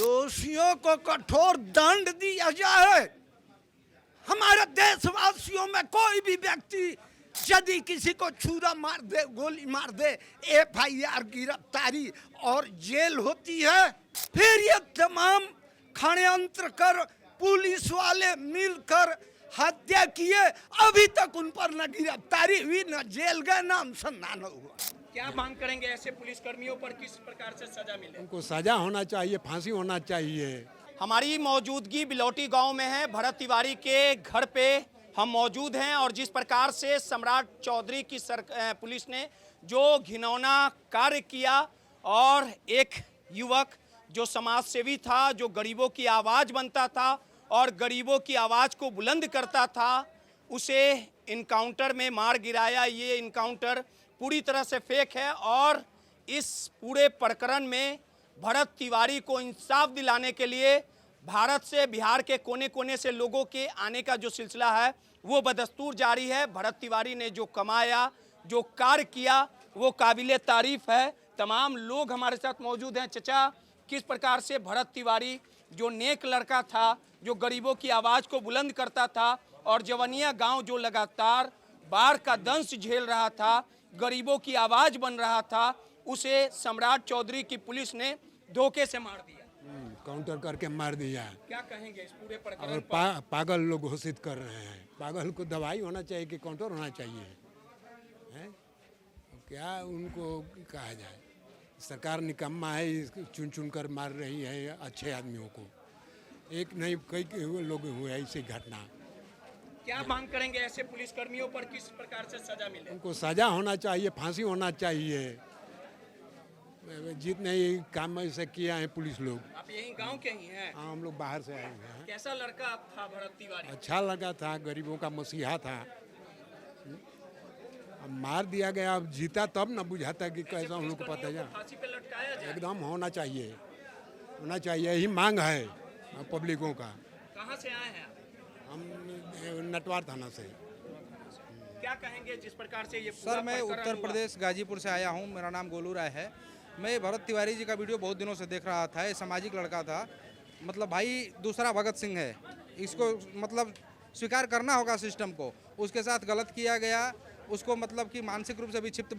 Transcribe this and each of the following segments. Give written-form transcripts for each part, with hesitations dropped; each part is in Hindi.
दोषियों को कठोर दंड दिया जाए। हमारे देशवासियों में कोई भी व्यक्ति यदि किसी को छुरा मार दे, गोली मार दे, FIR गिरफ्तारी और जेल होती है। फिर ये तमाम षड्यंत्र कर पुलिस वाले मिलकर हत्या किए, अभी तक उन पर न गिरफ्तारी हुई, न जेल गए, न अनुसंधान हुआ। क्या मांग करेंगे ऐसे पुलिस कर्मियों पर किस प्रकार से सजा मिले? उनको सजा होना चाहिए, फांसी होना चाहिए। हमारी मौजूदगी बिलौटी गांव में है। भरत तिवारी के घर पे हम मौजूद हैं और जिस प्रकार से सम्राट चौधरी की पुलिस ने जो घिनौना कार्य किया और एक युवक जो समाज सेवी था, जो गरीबों की आवाज़ बनता था और गरीबों की आवाज़ को बुलंद करता था, उसे इनकाउंटर में मार गिराया। ये इनकाउंटर पूरी तरह से फेक है और इस पूरे प्रकरण में भरत तिवारी को इंसाफ दिलाने के लिए भारत से, बिहार के कोने कोने से लोगों के आने का जो सिलसिला है वो बदस्तूर जारी है। भरत तिवारी ने जो कमाया, जो कार्य किया, वो काबिले तारीफ है। तमाम लोग हमारे साथ मौजूद हैं। चचा, किस प्रकार से भरत तिवारी जो नेक लड़का था, जो गरीबों की आवाज़ को बुलंद करता था और जवनिया गांव जो लगातार बाढ़ का दंश झेल रहा था, गरीबों की आवाज़ बन रहा था, उसे सम्राट चौधरी की पुलिस ने धोखे से मार दिया, काउंटर करके मार दिया। क्या कहेंगे इस पूरे प्रकरण और पर? पागल लोग घोषित कर रहे हैं। पागल को दवाई होना चाहिए कि काउंटर होना चाहिए है? क्या उनको कहा जाए? सरकार निकम्मा है, चुन चुन कर मार रही है अच्छे आदमियों को। एक नहीं, कई लोग हुए ऐसी घटना। क्या मांग करेंगे ऐसे पुलिस कर्मियों पर किस प्रकार से सजा मिले? उनको सजा होना चाहिए, फांसी होना चाहिए। जितने ही काम ऐसे किया है पुलिस लोग। आप यही गांव के ही हैं? हाँ, हम लोग बाहर से आए हुए हैं। कैसा लड़का था भरत तिवारी? अच्छा लगा था, गरीबों का मसीहा था। अब मार दिया गया, अब जीता तब न बुझाता कि कैसा हम लोग को पता है। फांसी पे लटकाया जाए? एकदम होना चाहिए, होना चाहिए, यही मांग है पब्लिकों का। कहाँ से आए हैं आप? हम नटवार थाना से। क्या कहेंगे जिस प्रकार से ये पूरा सर, मैं प्रकरण उत्तर हुआ? प्रदेश गाजीपुर से आया हूँ। मेरा नाम गोलू राय है। मैं भरत तिवारी जी का वीडियो बहुत दिनों से देख रहा था। ये सामाजिक लड़का था, मतलब भाई दूसरा भगत सिंह है। इसको मतलब स्वीकार करना होगा सिस्टम को। उसके साथ गलत किया गया, उसको मतलब कि मानसिक रूप से विक्षिप्त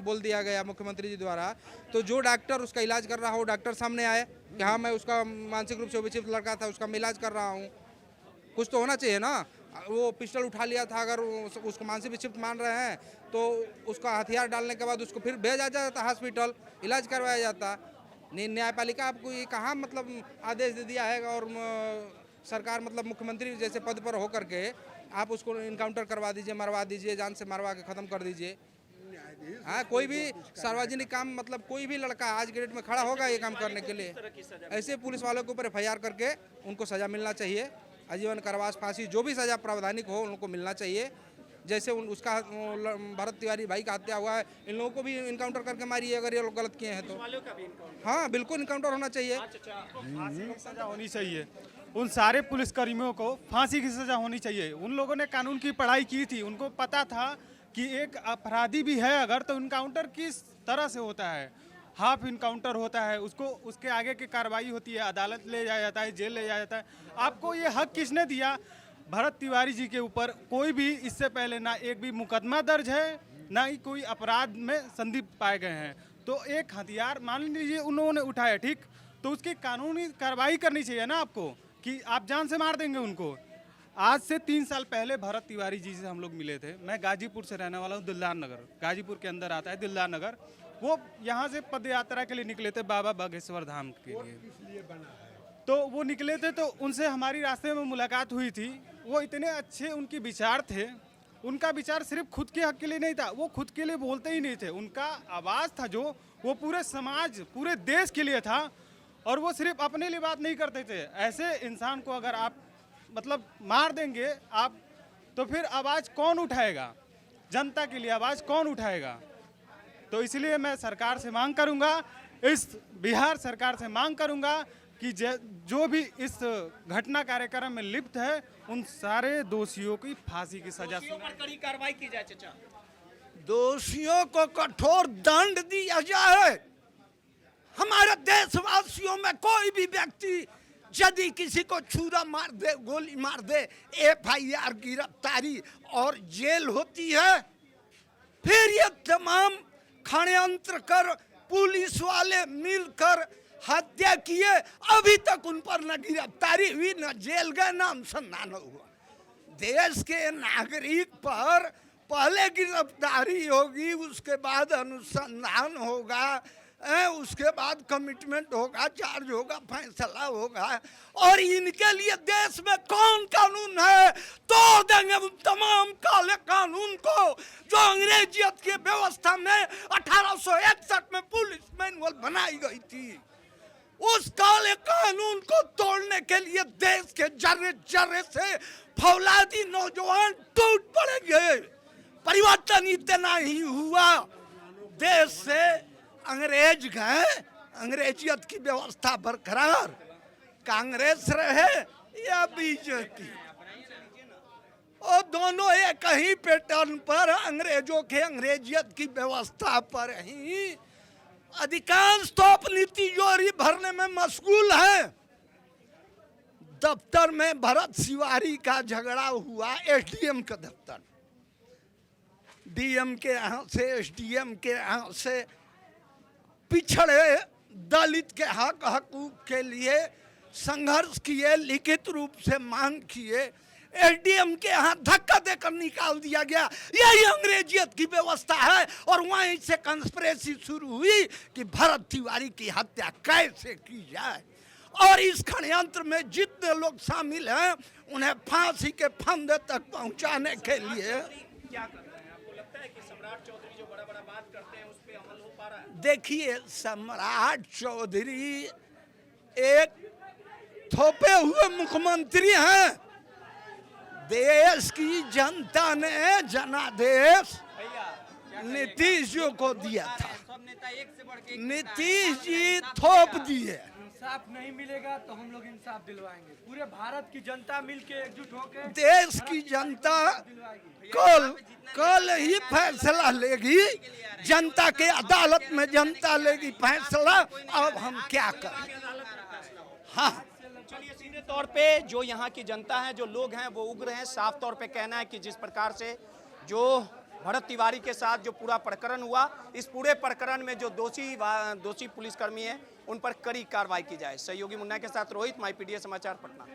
बोल दिया गया मुख्यमंत्री जी द्वारा। तो जो डॉक्टर उसका इलाज कर रहा हो, डॉक्टर सामने आए कि हाँ मैं उसका मानसिक रूप से विक्षिप्त लड़का था, उसका मैं इलाज कर रहा हूँ। कुछ तो होना चाहिए ना। वो पिस्टल उठा लिया था, अगर उसको मानसिक विक्षिप्त मान रहे हैं तो उसका हथियार डालने के बाद उसको फिर भेजा जाता हॉस्पिटल, इलाज करवाया जाता। न्यायपालिका आपको ये कहाँ मतलब आदेश दे दिया है और सरकार मतलब मुख्यमंत्री जैसे पद पर होकर के आप उसको इनकाउंटर करवा दीजिए, मरवा दीजिए, जान से मरवा के ख़त्म कर दीजिए। हाँ, कोई भी सार्वजनिक काम मतलब कोई भी लड़का आज के डेट में खड़ा होगा ये काम करने के लिए। ऐसे पुलिस वालों के ऊपर FIR करके उनको सज़ा मिलना चाहिए। आजीवन कारावास, फांसी, जो भी सज़ा प्रावधानिक हो उनको मिलना चाहिए। जैसे उसका भरत तिवारी भाई का हत्या हुआ है, इन लोगों को भी इनकाउंटर करके मारिए अगर ये लोग गलत किए हैं तो। हाँ, बिल्कुल इनकाउंटर होना चाहिए। फांसी की सजा होनी चाहिए। उन सारे पुलिसकर्मियों को फांसी की सजा होनी चाहिए। उन लोगों ने कानून की पढ़ाई की थी, उनको पता था कि एक अपराधी भी है अगर तो इनकाउंटर किस तरह से होता है। हाफ इनकाउंटर होता है, उसको उसके आगे की कार्रवाई होती है, अदालत ले जाया जाता है, जेल ले जाया जाता है। आपको ये हक किसने दिया? भरत तिवारी जी के ऊपर कोई भी इससे पहले ना एक भी मुकदमा दर्ज है, ना ही कोई अपराध में संदिग्ध पाए गए हैं। तो एक हथियार मान लीजिए उन्होंने उठाया, ठीक, तो उसकी कानूनी कार्रवाई करनी चाहिए ना आपको, कि आप जान से मार देंगे उनको। आज से 3 साल पहले भरत तिवारी जी से हम लोग मिले थे। मैं गाजीपुर से रहने वाला हूँ, दिलदार नगर, गाजीपुर के अंदर आता है दिलदार नगर। वो यहाँ से पद यात्रा के लिए निकले थे बाबा बागेश्वर धाम के लिए। तो वो निकले थे, तो उनसे हमारी रास्ते में मुलाकात हुई थी। वो इतने अच्छे उनके विचार थे। उनका विचार सिर्फ खुद के हक के लिए नहीं था, वो खुद के लिए बोलते ही नहीं थे। उनका आवाज़ था जो, वो पूरे समाज, पूरे देश के लिए था। और वो सिर्फ अपने लिए बात नहीं करते थे। ऐसे इंसान को अगर आप मतलब मार देंगे आप, तो फिर आवाज़ कौन उठाएगा? जनता के लिए आवाज़ कौन उठाएगा? तो इसलिए मैं सरकार से मांग करूंगा, इस बिहार सरकार से मांग करूंगा कि जो भी इस घटना कार्यक्रम में लिप्त है उन सारे दोषियों की फांसी की सजा पर कड़ी कार्रवाई की जाए। चचा, दोषियों को कठोर दंड दिया जाए। हमारे देशवासियों में कोई भी व्यक्ति यदि किसी को छुरा मार दे, गोली मार दे, FIR, गिरफ्तारी और जेल होती है। फिर ये तमाम षड्यंत्र कर पुलिस वाले मिलकर हत्या किए, अभी तक उन पर न गिरफ्तारी हुई, न जेल गए, न अनुसंधान हुआ। देश के नागरिक पर पहले गिरफ्तारी होगी, उसके बाद अनुसंधान होगा, उसके बाद कमिटमेंट होगा, चार्ज होगा, फैसला होगा। और इनके लिए देश में कौन कानून है? तोड़ देंगे उन तमाम काले कानून को जो अंग्रेजियत की व्यवस्था में 1861 में पुलिस मैनुअल बनाई गई थी। उस काले कानून को तोड़ने के लिए देश के जर्रे जर्रे से फौलादी नौजवान टूट पड़ेंगे। परिवर्तन इतना ही हुआ, देश से अंग्रेज गए, अंग्रेजियत की व्यवस्था बरकरार, कांग्रेस रहे या बीजेपी, और दोनों एक ही पैटर्न पर अंग्रेजों के अंग्रेजियत की व्यवस्था पर ही अधिकांश तो अपनी तिजोरी भरने में मशगूल है। दफ्तर में भरत तिवारी का झगड़ा हुआ, SDM का दफ्तर, DM के यहाँ से, SDM के यहाँ से पिछड़े दलित के हक हकूक के लिए संघर्ष किए, लिखित रूप से मांग किए। SDM के यहाँ धक्का देकर निकाल दिया गया। यही अंग्रेजियत की व्यवस्था है। और वहीं से कंस्पिरेसी शुरू हुई कि भरत तिवारी की हत्या कैसे की जाए, और इस षड्यंत्र में जितने लोग शामिल हैं उन्हें फांसी के फंदे तक पहुंचाने के लिए क्या कर रहे हैं? आपको लगता है कि सम्राट चौधरी जो बड़ा बड़ा बात करते हैं उस पे अमल हो पा रहा है? देखिए, सम्राट चौधरी एक थोपे हुए मुख्यमंत्री हैं। देश की जनता ने जनादेश नीतीश जी को दिया था, नीतीश जी थोप दिए। इंसाफ नहीं मिलेगा तो हम लोग इंसाफ दिलवाएंगे। पूरे भारत की जनता मिलके एकजुट होकर देश की जनता कल ही फैसला लेगी, जनता के अदालत में जनता लेगी फैसला। अब हम क्या करें? हाँ, चलिए, सीधे तौर पे जो यहाँ की जनता है, जो लोग हैं, वो उग्र हैं। साफ तौर पे कहना है कि जिस प्रकार से जो भरत तिवारी के साथ जो पूरा प्रकरण हुआ, इस पूरे प्रकरण में जो दोषी पुलिसकर्मी हैं उन पर कड़ी कार्रवाई की जाए। सहयोगी मुन्ना के साथ रोहित, माई PDA समाचार, पटना।